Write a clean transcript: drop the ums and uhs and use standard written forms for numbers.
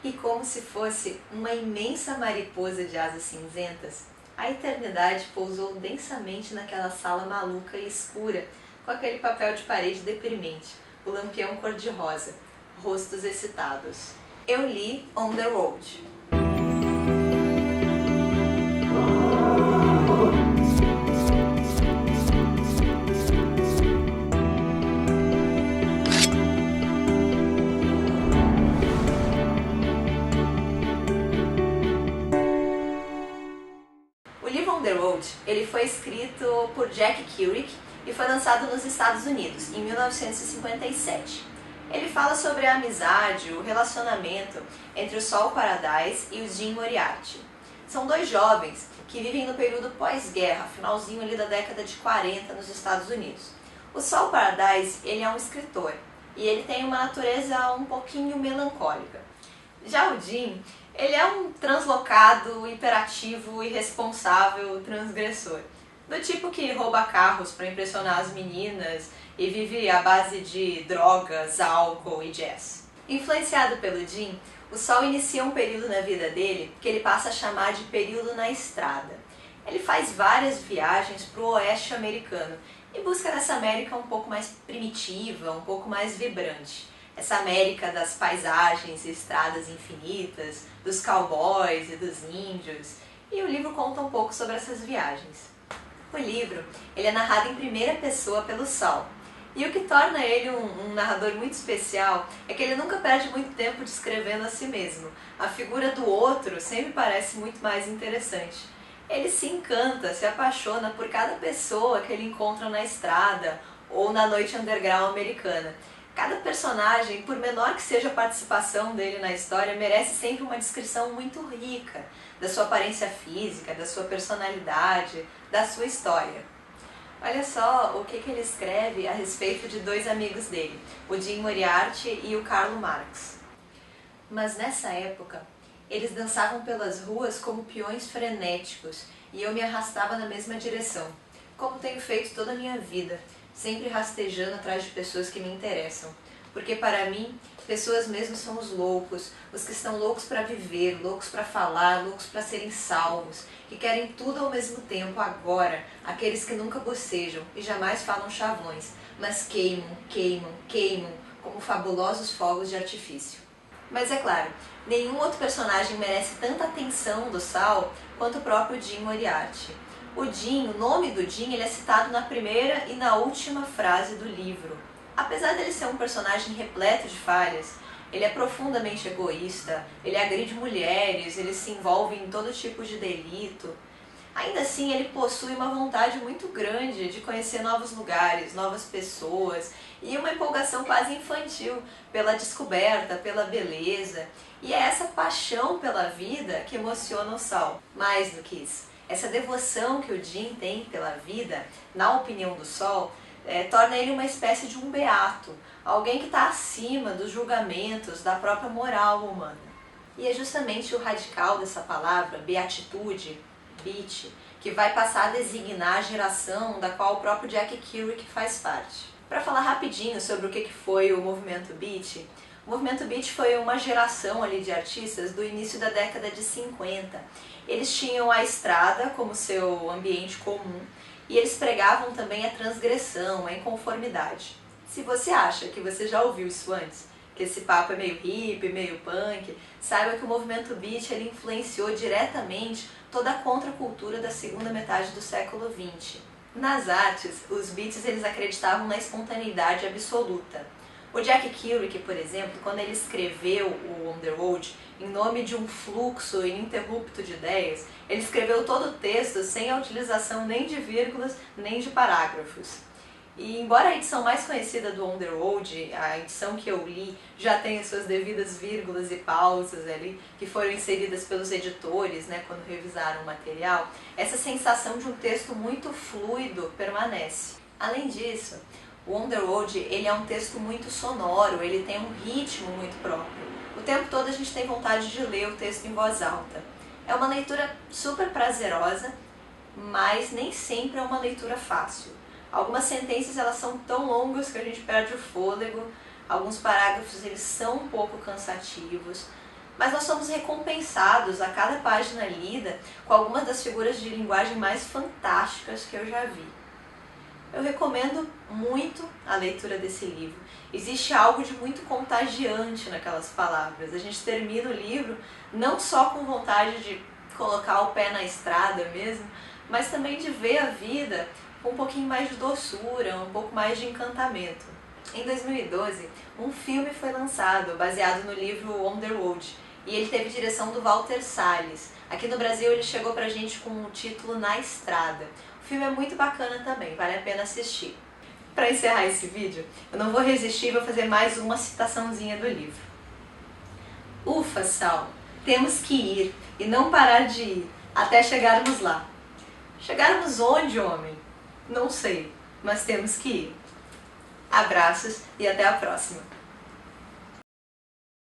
E como se fosse uma imensa mariposa de asas cinzentas, a eternidade pousou densamente naquela sala maluca e escura, com aquele papel de parede deprimente, o lampião cor-de-rosa, rostos excitados. Eu li On the Road. O livro On the Road ele foi escrito por Jack Kerouac e foi lançado nos Estados Unidos em 1957. Ele fala sobre a amizade, o relacionamento entre o Saul Paradise e o Jim Moriarty. São dois jovens que vivem no período pós-guerra, finalzinho ali da década de 40 nos Estados Unidos. O Saul Paradise ele é um escritor e ele tem uma natureza um pouquinho melancólica. Já o Jim, ele é um translocado, hiperativo, irresponsável, transgressor. Do tipo que rouba carros para impressionar as meninas e vive à base de drogas, álcool e jazz. Influenciado pelo Jim, o Saul inicia um período na vida dele que ele passa a chamar de período na estrada. Ele faz várias viagens para o oeste americano e busca nessa América um pouco mais primitiva, um pouco mais vibrante. Essa América das paisagens e estradas infinitas, dos cowboys e dos índios, e o livro conta um pouco sobre essas viagens. O livro ele é narrado em primeira pessoa pelo Saul, e o que torna ele um narrador muito especial é que ele nunca perde muito tempo descrevendo a si mesmo. A figura do outro sempre parece muito mais interessante. Ele se encanta, se apaixona por cada pessoa que ele encontra na estrada ou na noite underground americana. Cada personagem, por menor que seja a participação dele na história, merece sempre uma descrição muito rica da sua aparência física, da sua personalidade, da sua história. Olha só o que ele escreve a respeito de dois amigos dele, o Jim Moriarty e o Karl Marx. Mas nessa época, eles dançavam pelas ruas como peões frenéticos e eu me arrastava na mesma direção, como tenho feito toda a minha vida, sempre rastejando atrás de pessoas que me interessam. Porque para mim, pessoas mesmo são os que estão loucos para viver, loucos para falar, loucos para serem salvos, que querem tudo ao mesmo tempo agora, aqueles que nunca bocejam e jamais falam chavões, mas queimam, queimam, queimam, como fabulosos fogos de artifício. Mas é claro, nenhum outro personagem merece tanta atenção do Saul quanto o próprio Jim Moriarty. O Jim, o nome do Jim, ele é citado na primeira e na última frase do livro. Apesar dele ser um personagem repleto de falhas, ele é profundamente egoísta, ele agride mulheres, ele se envolve em todo tipo de delito. Ainda assim, ele possui uma vontade muito grande de conhecer novos lugares, novas pessoas e uma empolgação quase infantil pela descoberta, pela beleza. E é essa paixão pela vida que emociona o Saul. Mais do que isso, essa devoção que o Jim tem pela vida, na opinião do Saul, torna ele uma espécie de um beato, alguém que está acima dos julgamentos da própria moral humana. E é justamente o radical dessa palavra, beatitude, beat, que vai passar a designar a geração da qual o próprio Jack Kerouac faz parte. Para falar rapidinho sobre o que foi o movimento beat, o movimento beat foi uma geração ali de artistas do início da década de 50. Eles tinham a estrada como seu ambiente comum e eles pregavam também a transgressão, a inconformidade. Se você acha que você já ouviu isso antes, que esse papo é meio hippie, meio punk, saiba que o movimento beat ele influenciou diretamente toda a contracultura da segunda metade do século XX. Nas artes, os beats eles acreditavam na espontaneidade absoluta. O Jack Kerouac, por exemplo, quando ele escreveu o On the Road, em nome de um fluxo ininterrupto de ideias, ele escreveu todo o texto sem a utilização nem de vírgulas, nem de parágrafos. E embora a edição mais conhecida do On the Road, a edição que eu li, já tenha suas devidas vírgulas e pausas ali, que foram inseridas pelos editores, né, quando revisaram o material, essa sensação de um texto muito fluido permanece. Além disso, o On the Road ele é um texto muito sonoro, ele tem um ritmo muito próprio. O tempo todo a gente tem vontade de ler o texto em voz alta. É uma leitura super prazerosa, mas nem sempre é uma leitura fácil. Algumas sentenças elas são tão longas que a gente perde o fôlego, alguns parágrafos eles são um pouco cansativos, mas nós somos recompensados a cada página lida com algumas das figuras de linguagem mais fantásticas que eu já vi. Eu recomendo muito a leitura desse livro. Existe algo de muito contagiante naquelas palavras. A gente termina o livro não só com vontade de colocar o pé na estrada mesmo, mas também de ver a vida com um pouquinho mais de doçura, um pouco mais de encantamento. Em 2012, um filme foi lançado baseado no livro On the Road, e ele teve direção do Walter Salles. Aqui no Brasil ele chegou pra gente com o título Na Estrada. O filme é muito bacana também, vale a pena assistir. Para encerrar esse vídeo, eu não vou resistir e vou fazer mais uma citaçãozinha do livro. Ufa, Sal, temos que ir e não parar de ir até chegarmos lá. Chegarmos onde, homem? Não sei, mas temos que ir. Abraços e até a próxima!